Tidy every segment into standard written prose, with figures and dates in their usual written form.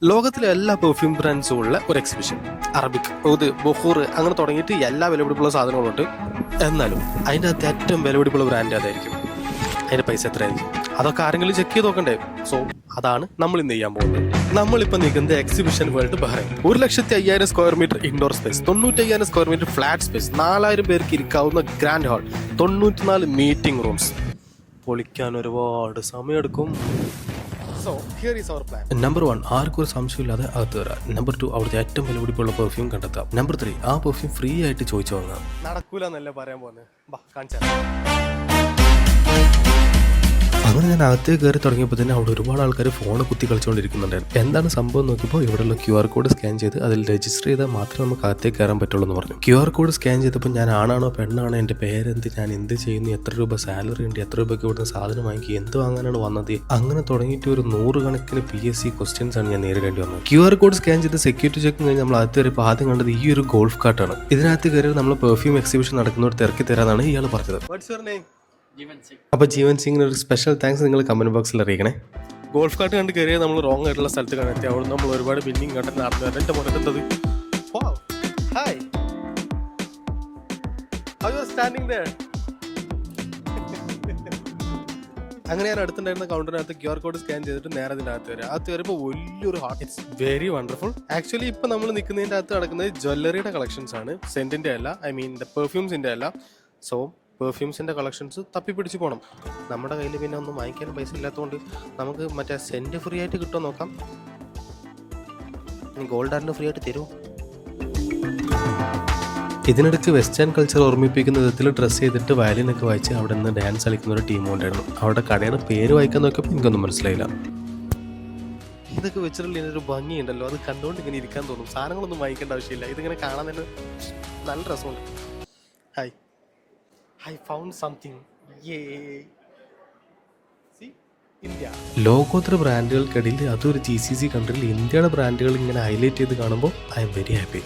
ലോകത്തിലെ എല്ലാ പെർഫ്യൂം ബ്രാൻഡ്സും ഉള്ള ഒരു എക്സിബിഷൻ. അറബിക്, ഊദ്, ബൊഹൂർ അങ്ങനെ തുടങ്ങിയിട്ട് എല്ലാ വിലപിടിപ്പുള്ള സാധനങ്ങളുണ്ട്. എന്നാലും അതിൻ്റെ അകത്ത് ഏറ്റവും വിലപിടിപ്പുള്ള ബ്രാൻഡ് അതായിരിക്കും. അതിൻ്റെ പൈസ എത്രയായിരിക്കും അതൊക്കെ ആരെങ്കിലും ചെക്ക് ചെയ്ത് നോക്കണ്ടേ? സോ അതാണ് നമ്മൾ ഇന്ന് ചെയ്യാൻ പോകുന്നത്. നമ്മളിപ്പോൾ നിൽക്കുന്നത് exhibition world Bahrain. 1,05,000 square metre indoor space, 95,000 square metre flat space, 4,000 പേർക്ക് ഇരിക്കാവുന്ന ഗ്രാൻഡ് ഹാൾ, 94 മീറ്റിംഗ് റൂംസ്. പൊളിക്കാൻ ഒരുപാട് സമയമെടുക്കും. So, here is our plan. Number 1, ആർക്കും ഒരു സംശയമില്ലാതെ അകത്ത് കയറാം. Number 2, അവിടുത്തെ ഏറ്റവും വിലപിടിപ്പുള്ള പെർഫ്യൂം കണ്ടെത്താം. Number 3, ആ പെർഫ്യൂം ഫ്രീ ആയിട്ട് ചോദിച്ചു വാങ്ങാം. നടക്കൂല എന്നല്ല പറയാൻ പോകുന്നത്. അങ്ങനെ ഞാൻ അകത്തേക്ക് കയറി തുടങ്ങിയപ്പോൾ തന്നെ അവിടെ ഒരുപാട് ആൾക്കാർ ഫോൺ കുത്തി കളിച്ചുകൊണ്ടിരിക്കുന്നുണ്ടായിരുന്നു. എന്താണ് സംഭവം നോക്കിയപ്പോൾ ഇവിടെയുള്ള QR കോഡ് സ്കാൻ ചെയ്ത് അതിൽ രജിസ്റ്റർ ചെയ്താൽ മാത്രമേ നമുക്ക് അകത്തേക്ക് കയറാൻ പറ്റുള്ളൂ എന്ന് പറഞ്ഞു. QR കോഡ് സ്കാൻ ചെയ്തപ്പോൾ ഞാൻ ആണാണോ പെണ്ണാണോ, എൻ്റെ പേരെന്ത്, ഞാൻ എന്ത് ചെയ്യുന്നു, എത്ര രൂപ സാലറി ഉണ്ട്, എത്ര രൂപയ്ക്ക് ഇവിടുന്ന് സാധനം വാങ്ങി, എന്ത് വാങ്ങാനാണ് വന്നത്, അങ്ങനെ തുടങ്ങിയിട്ട് ഒരു 100 കണക്കിന് PSC ക്വസ്റ്റ്യൻസ് ആണ് ഞാൻ നേരിടേണ്ടി വന്നത്. QR കോഡ് സ്കാൻ ചെയ്ത് സെക്യൂരിറ്റി ചെക്ക് കഴിഞ്ഞ് നമ്മൾ അകത്ത് കയറിയപ്പോൾ ആദ്യം കണ്ടത് ഈ ഒരു ഗോൾഫ് കാർട്ടാണ്. ഇതിനകത്ത് കയറി നമ്മൾ പെർഫ്യൂം എക്സിബിഷൻ നടക്കുന്നവർ തിരക്കി തരാനാണ് ഇയാൾ പറഞ്ഞത്. അപ്പോൾ ജീവൻ സിംഗിന് ഒരു സ്പെഷ്യൽ താങ്ക്സ് നിങ്ങൾ കമന്റ് ബോക്സിൽ അറിയിക്കണേ. ഗോൾഫ് കാർട്ട് കണ്ട് കയറിയാൽ നമ്മൾ റോങ് ആയിട്ടുള്ള സ്ഥലത്ത് കണ്ടെത്തി. അവിടെ നമ്മൾ ഒരുപാട് ബിൽഡിംഗ് കണ്ടിട്ട് നടന്നു വരാൻ എൻ്റെ മുഖത്തുണ്ടത്. ഹായ്, അങ്ങനെ ഞാൻ അടുത്തുണ്ടായിരുന്ന കൗണ്ടറിനകത്ത് QR കോഡ് സ്കാൻ ചെയ്തിട്ട് നേരെ അതിൻ്റെ അകത്ത് വരിക. അകത്ത് കയറിയപ്പോൾ വലിയൊരു heart. It's very wonderful. Actually ഇപ്പം നമ്മൾ നിൽക്കുന്നതിൻ്റെ അകത്ത് നടക്കുന്നത് ജ്വല്ലറിയുടെ കളക്ഷൻസ് ആണ്, സെന്റിൻ്റെ അല്ല, ഐ മീൻ പെർഫ്യൂംസിൻ്റെ അല്ല. സോ പെർഫ്യൂംസിൻ്റെ കളക്ഷൻസ് തപ്പിപ്പിടിച്ച് പോകണം. നമ്മുടെ കയ്യിൽ പിന്നെ ഒന്നും വാങ്ങിക്കാൻ പൈസ ഇല്ലാത്തതുകൊണ്ട് നമുക്ക് മറ്റേ സെൻറ്റ് ഫ്രീ ആയിട്ട് കിട്ടുമോ നോക്കാം. ഗോൾഡ് ആറിന് ഫ്രീ ആയിട്ട് തരുമോ? ഇതിനിടയ്ക്ക് വെസ്റ്റേൺ കൾച്ചർ ഓർമ്മിപ്പിക്കുന്ന വിധത്തിൽ ഡ്രസ്സ് ചെയ്തിട്ട് വയലിനൊക്കെ വായിച്ച് അവിടെ നിന്ന് ഡാൻസ് കളിക്കുന്ന ഒരു ടീം ഉണ്ടായിരുന്നു. അവിടെ കടയുടെ പേര് വായിക്കാൻ നോക്കിയപ്പോൾ എനിക്കൊന്നും മനസ്സിലായില്ല. ഇതൊക്കെ വെച്ചിട്ടുള്ള ഇതിനൊരു ഭംഗിയുണ്ടല്ലോ, അത് കണ്ടുകൊണ്ട് ഇങ്ങനെ ഇരിക്കാൻ തോന്നും. സാധനങ്ങളൊന്നും വാങ്ങിക്കേണ്ട ആവശ്യമില്ല, ഇതിങ്ങനെ കാണാൻ തന്നെ നല്ല രസമുണ്ട്. Hi, I found something. Yay. See? India. ലോകോത്തര ബ്രാൻഡുകൾക്കിടയിൽ അതൊരു GCC കൺട്രിയിൽ ഇന്ത്യയുടെ ബ്രാൻഡുകൾ ഇങ്ങനെ ഹൈലൈറ്റ് ചെയ്ത് കാണുമ്പോൾ ഐ എം വെരി ഹാപ്പി.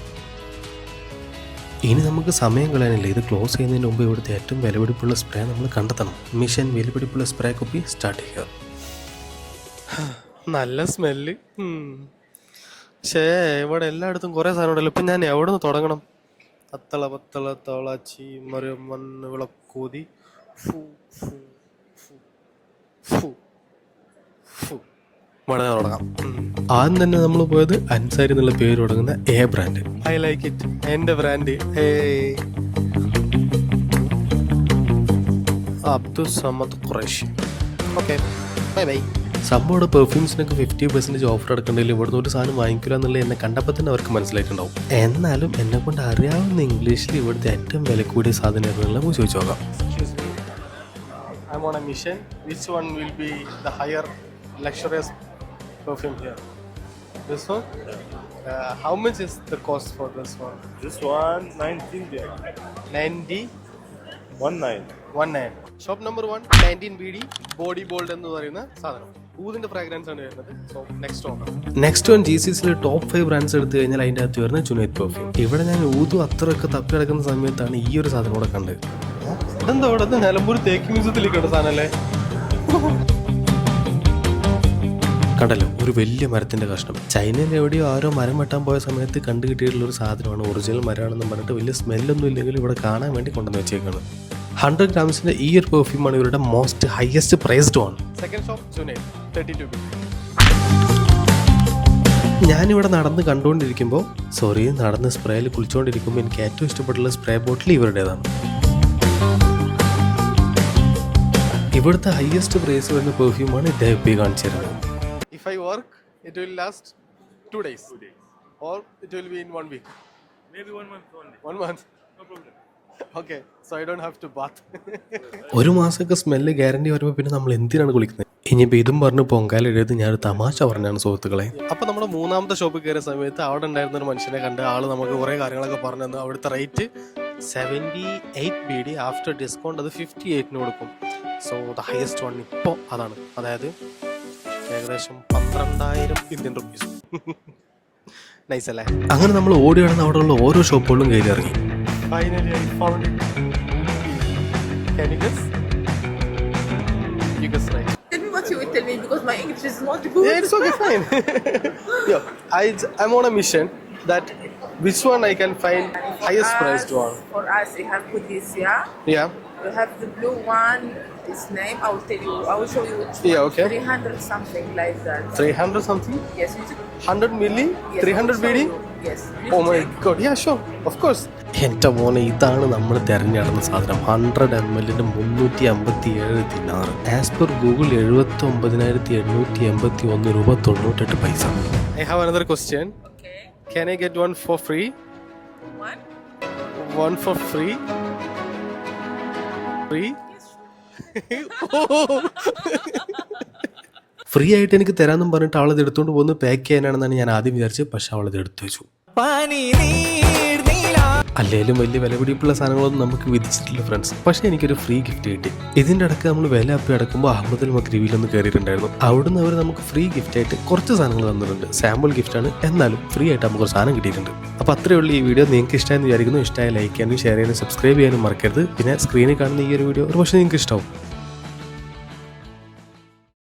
ഇനി നമുക്ക് സമയം കളയാനില്ല. ഇത് ക്ലോസ് ചെയ്യുന്നതിന് മുമ്പ് ഇവിടുത്തെ ഏറ്റവും വിലപിടിപ്പുള്ള സ്പ്രേ നമ്മൾ കണ്ടെത്തണം. മിഷൻ വിലപിടിപ്പുള്ള സ്പ്രേ കുപ്പി സ്റ്റാർട്ട് ചെയ്യുക. നല്ല സ്മെല്ല്. പക്ഷേ ഇവിടെ എല്ലായിടത്തും കുറേ സാധനം ഉണ്ടല്ലോ. ഇപ്പം ഞാൻ എവിടെ നിന്ന് തുടങ്ങണം? അത്തള പത്തള തളച്ചി മരം മണ്ണ് വിളക്കൂതി തുടങ്ങാം. ആദ്യം തന്നെ നമ്മൾ പോയത് അൻസാരി എന്നുള്ള പേര് തുടങ്ങുന്ന A brand. I like it, എൻ്റെ brand. Abdul Samad Qureshi. Okay, bye bye. സംഭവം പെർഫ്യൂംസിനൊക്കെ 50% ഓഫർ എടുക്കണ്ടെങ്കിൽ ഇവിടുന്ന് ഒരു സാധനം വാങ്ങിക്കില്ല എന്നുള്ളത് എന്നെ കണ്ടപ്പോൾ തന്നെ അവർക്ക് മനസ്സിലായിട്ടുണ്ടാവും. എന്നാലും എന്നെ കൊണ്ട് അറിയാവുന്ന ഇംഗ്ലീഷിൽ ഇവിടുത്തെ ഏറ്റവും വില കൂടിയ സാധനം ഏതെല്ലാം ചോദിച്ചു നോക്കാം. I'm on a mission. Which one will be the higher luxurious perfume here? This one? How much is the cost for this one? This one 19 dirham. 90? 19. Shop number 1 19 BD body bold എന്ന് പറയുന്ന സാധനം. ഊതിന്റെ fragrance ആണ് വരുന്നത്. So next one GCCയിലെ top 5 brands എടുത്തു കഴിഞ്ഞാൽ അതിൻ്റെ അകത്ത് വരുന്ന ജുനൈദ് പെർഫ്യൂം. ഇവിടെ ഞാൻ ഊതും അത്രയൊക്കെ തപ്പി കിടക്കുന്ന സമയത്താണ് ഈ ഒരു സാധനം കൂടെ കണ്ടത്. ഇതെന്താ ഇവിടെ നിലമ്പൂർ തേക്ക് മ്യൂസിയത്തിൽ കേട്ട സാധനമല്ലേ? കണ്ടല്ലോ, ഒരു വലിയ മരത്തിന്റെ കഷ്ണം. ചൈനയിൽ എവിടെയോ ആരോ മരം വെട്ടാൻ പോയ സമയത്ത് കണ്ടു കിട്ടിയിട്ടുള്ള ഒരു സാധനമാണ്. ഒറിജിനൽ മരമാണെന്ന് പറഞ്ഞിട്ട് വലിയ സ്മെല്ലൊന്നും ഇല്ലെങ്കിലും ഇവിടെ കാണാൻ വേണ്ടി കൊണ്ടുവന്ന് വെച്ചേക്കാണ്. 100 grams ഈ ഒരു പെർഫ്യൂമാണ് ഇവരുടെ most highest priced one. Second shop Junaid 32 BD. ഞാനിവിടെ നടന്ന് കണ്ടുകൊണ്ടിരിക്കുമ്പോൾ നടന്ന് സ്പ്രേയിൽ കുളിച്ചുകൊണ്ടിരിക്കുമ്പോൾ എനിക്ക് ഏറ്റവും ഇഷ്ടപ്പെട്ടുള്ള സ്പ്രേ ബോട്ടിൽ ഇവരുടേതാണ്. ഇവിടുത്തെ ഹയസ്റ്റ് പ്രൈസ് വരുന്ന പെർഫ്യൂമാണ് ഇദ്ദേഹം കാണിച്ചിരുന്നത്. If I work, it will last 2 days. Or it will be in 1 week. Maybe 1 month only. 1 month. No problem. Okay, so I don't have to bath. ഒരു മാസമൊക്കെ സ്മെല്ല് ഗ്യാരണ്ടി വരുമ്പോൾ പിന്നെ നമ്മൾ എന്തിനാണ് കുളിക്കുന്നത്? ഇനിയിപ്പോൾ ഇതും പറഞ്ഞ് പൊങ്കാലെഴുതി ഞാനൊരു തമാശ പറഞ്ഞാണ് സുഹൃത്തുക്കളെ. അപ്പോൾ നമ്മുടെ മൂന്നാമത്തെ ഷോപ്പിൽ കയറിയ സമയത്ത് അവിടെ ഉണ്ടായിരുന്ന ഒരു മനുഷ്യനെ കണ്ട് ആൾ നമുക്ക് കുറേ കാര്യങ്ങളൊക്കെ പറഞ്ഞു തന്നു. അവിടുത്തെ റേറ്റ് 78 BD. ആഫ്റ്റർ ഡിസ്കൗണ്ട് അത് 58 കൊടുക്കും. സോ ദ ഹയസ്റ്റ് വൺ ഇപ്പോൾ അതാണ്. അതായത് ഏകദേശം 12,000 ഇന്ത്യൻ റുപ്പീസ്. നൈസ് അല്ലേ? അങ്ങനെ നമ്മൾ ഓടി നടന്ന് അവിടെയുള്ള ഓരോ ഷോപ്പുകളിലും കയറി ഇറങ്ങി. Finally I found it. Can you guess? You guess right. Tell me what's she will tell me because my English is not good. Yeah, it's okay, fine. Yo, I'm on a mission that which one I can find highest priced one. For us, we have Qudisia. Yeah. We have the blue one. Its name, I will tell you. I will show you which Yeah, one. okay. 300 something like that. 300 something? Yes, you 100 milli? yes, 300 I will show BD? you. Yes. Oh my god, yeah, sure, of course. എൻ്റെ മോനെ ഇതാണ് നമ്മൾ തിരഞ്ഞെടുക്കുന്ന സാധനം 100 ml 357 ദിനാർ. As per Google 79,881 രൂപ 98 പൈസ. I have another question. Okay. Can I get one for free? One. One for free? Free? Free ആയിട്ട് എനിക്ക് തരാമെന്നും പറഞ്ഞിട്ട് അവളത് എടുത്തുകൊണ്ട് പോകുന്നു പാക്ക് ചെയ്യാനാണെന്നാണ് ഞാൻ ആദ്യം വിചാരിച്ചത്. പക്ഷെ അവളത് എടുത്തു വെച്ചു. അല്ലേലും വലിയ വില പിടിപ്പുള്ള സാധനങ്ങളൊന്നും നമുക്ക് വിധിച്ചിട്ടില്ല ഫ്രണ്ട്സ്. പക്ഷെ എനിക്കൊരു ഫ്രീ ഗിഫ്റ്റ് കിട്ടി. ഇതിൻ്റെ ഇടയ്ക്ക് നമ്മൾ വില അപ്പി അടക്കുമ്പോൾ അഹമ്മദുൽ മഗ്രിബിലൊന്ന് കയറിയിട്ടുണ്ടായിരുന്നു. അവിടുന്ന് അവർ നമുക്ക് ഫ്രീ ഗിഫ്റ്റായിട്ട് കുറച്ച് സാധനങ്ങൾ തന്നിട്ടുണ്ട്. സാമ്പിൾ ഗിഫ്റ്റാണ്, എന്നാലും ഫ്രീ ആയിട്ട് നമുക്ക് ഒരു സാധനം കിട്ടിയിട്ടുണ്ട്. അപ്പോൾ അത്രയേ ഉള്ളൂ ഈ വീഡിയോ. നിങ്ങൾക്ക് ഇഷ്ടമായെന്ന് വിചാരിക്കുന്നു. ഇഷ്ടമായ ലൈക്ക് ചെയ്യാനും ഷെയർ ചെയ്യാനും സബ്സ്ക്രൈബ് ചെയ്യാനും മറക്കരുത്. പിന്നെ സ്ക്രീനിൽ കാണുന്ന ഈ ഒരു വീഡിയോ ഒരു പക്ഷേ നിങ്ങൾക്ക് ഇഷ്ടമാവും.